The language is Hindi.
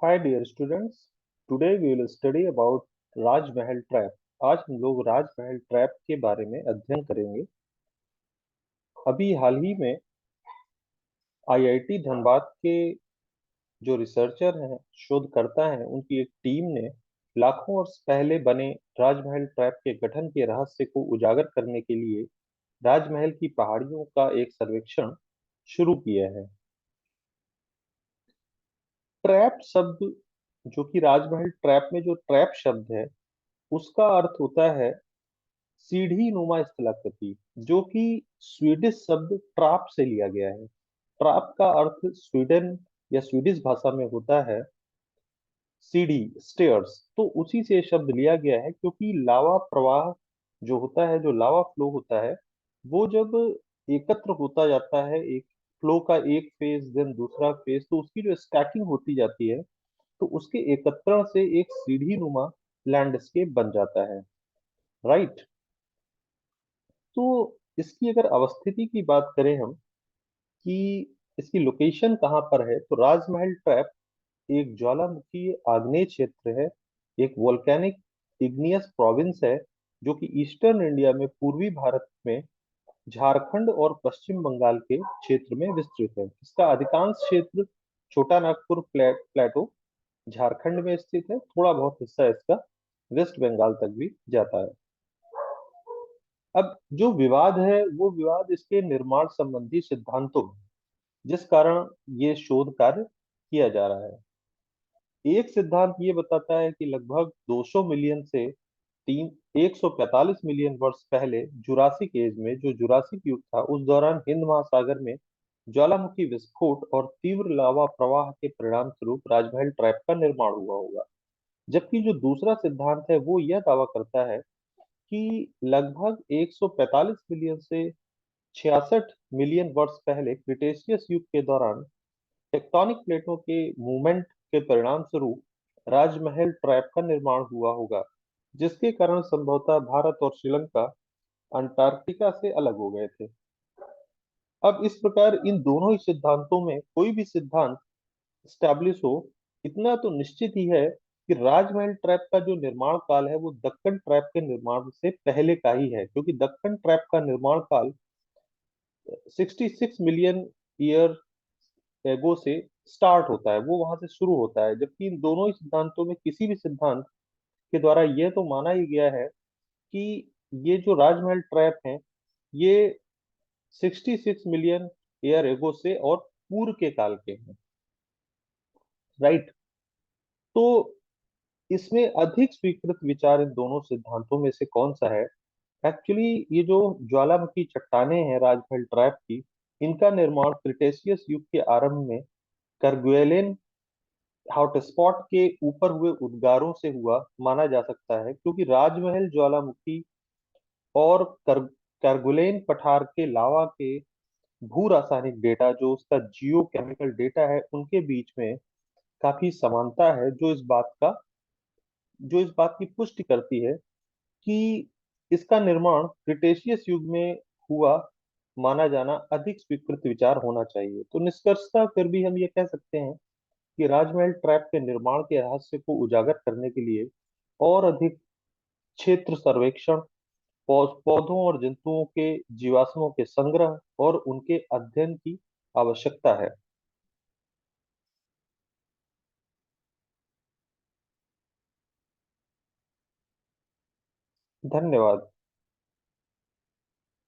Hi dear students, today we will study about Raj Mahal trap. आज हम लोग राज महल ट्रैप के बारे में अध्ययन करेंगे। अभी हाल ही में आईआईटी धनबाद के जो रिसर्चर हैं, शोधकर्ता हैं, उनकी एक टीम ने लाखों वर्ष पहले बने राजमहल ट्रैप के गठन के रहस्य को उजागर करने के लिए राजमहल की पहाड़ियों का एक सर्वेक्षण शुरू किया है। ट्रैप शब्द, जो कि राजमहल ट्रैप में जो ट्रैप शब्द है, उसका अर्थ होता है सीढ़ी नुमा स्थलाकृति, जो कि स्वीडिश शब्द ट्राप से लिया गया है। ट्राप का अर्थ स्वीडन या स्वीडिश भाषा में होता है सीढ़ी, स्टेयर्स। तो उसी से ये शब्द लिया गया है, क्योंकि लावा प्रवाह जो होता है, जो लावा फ्लो होता है, वो जब एकत्र होता जाता है, एक फ्लो का एक फेज देन दूसरा फेज, तो उसकी जो स्टैकिंग होती जाती है, तो उसके एकत्रण से एक सीढ़ी नुमा लैंडस्केप बन जाता है। राइट। तो इसकी अगर अवस्थिति की बात करें हम, कि इसकी लोकेशन कहाँ पर है, तो राजमहल ट्रैप एक ज्वालामुखी आग्नेय क्षेत्र है, एक वोल्केनिक इग्नियस प्रोविंस है, जो कि ईस्टर्न इंडिया में, पूर्वी भारत में, झारखंड और पश्चिम बंगाल के क्षेत्र में विस्तृत है। इसका अधिकांश क्षेत्र छोटा नागपुर प्लेटो झारखंड में स्थित है। थोड़ा बहुत हिस्सा इसका वेस्ट बंगाल तक भी जाता है। अब जो विवाद है, वो विवाद इसके निर्माण संबंधी सिद्धांतों में, जिस कारण ये शोध कार्य किया जा रहा है। एक सिद्धांत ये बताता है कि लगभग 200 मिलियन से तीन 145 मिलियन वर्ष पहले जुरासिक एज में, जो जुरासिक युग था, उस दौरान हिंद महासागर में ज्वालामुखी विस्फोट और तीव्र लावा प्रवाह के परिणाम स्वरूप राजमहल ट्रैप का निर्माण हुआ होगा। जबकि जो दूसरा सिद्धांत है, वो यह दावा करता है कि लगभग 145 मिलियन से 66 मिलियन वर्ष पहले क्रिटेशियस युग के दौरान टेक्टोनिक प्लेटों के मूवमेंट के परिणाम स्वरूप राजमहल ट्रैप का निर्माण हुआ होगा, जिसके कारण संभवतः भारत और श्रीलंका अंटार्कटिका से अलग हो गए थे। अब इस प्रकार इन दोनों ही सिद्धांतों में कोई भी सिद्धांत स्टैब्लिश हो, इतना तो निश्चित ही है कि राजमहल ट्रैप का जो निर्माण काल है, वो दक्कन ट्रैप के निर्माण से पहले का ही है, क्योंकि दक्कन ट्रैप का निर्माण काल 66 मिलियन ईयर एगो से स्टार्ट होता है, वो वहां से शुरू होता है। जबकि इन दोनों ही सिद्धांतों में किसी भी सिद्धांत के द्वारा यह तो माना ही गया है कि ये जो राजमहल ट्रैप हैं, ये 66 मिलियन ईयर एगो से और पूर्व के काल के हैं। राइट। तो इसमें अधिक स्वीकृत विचार इन दोनों सिद्धांतों में से कौन सा है? एक्चुअली ये जो ज्वालामुखी चट्टाने हैं राजमहल ट्रैप की, इनका निर्माण क्रिटेशियस युग के आरंभ में करगुएलिन हॉटस्पॉट के ऊपर हुए उद्गारों से हुआ माना जा सकता है, क्योंकि राजमहल ज्वालामुखी और करगुलेन पठार के लावा के भू रासायनिक डेटा, जो उसका जियो केमिकल डेटा है, उनके बीच में काफी समानता है, जो इस बात की पुष्टि करती है कि इसका निर्माण क्रिटेशियस युग में हुआ माना जाना अधिक स्वीकृत विचार होना चाहिए। तो निष्कर्षतः फिर भी हम ये कह सकते हैं कि राजमहल ट्रैप के निर्माण के रहस्य को उजागर करने के लिए और अधिक क्षेत्र सर्वेक्षण, पौधों और जंतुओं के जीवाश्मों के संग्रह और उनके अध्ययन की आवश्यकता है। धन्यवाद।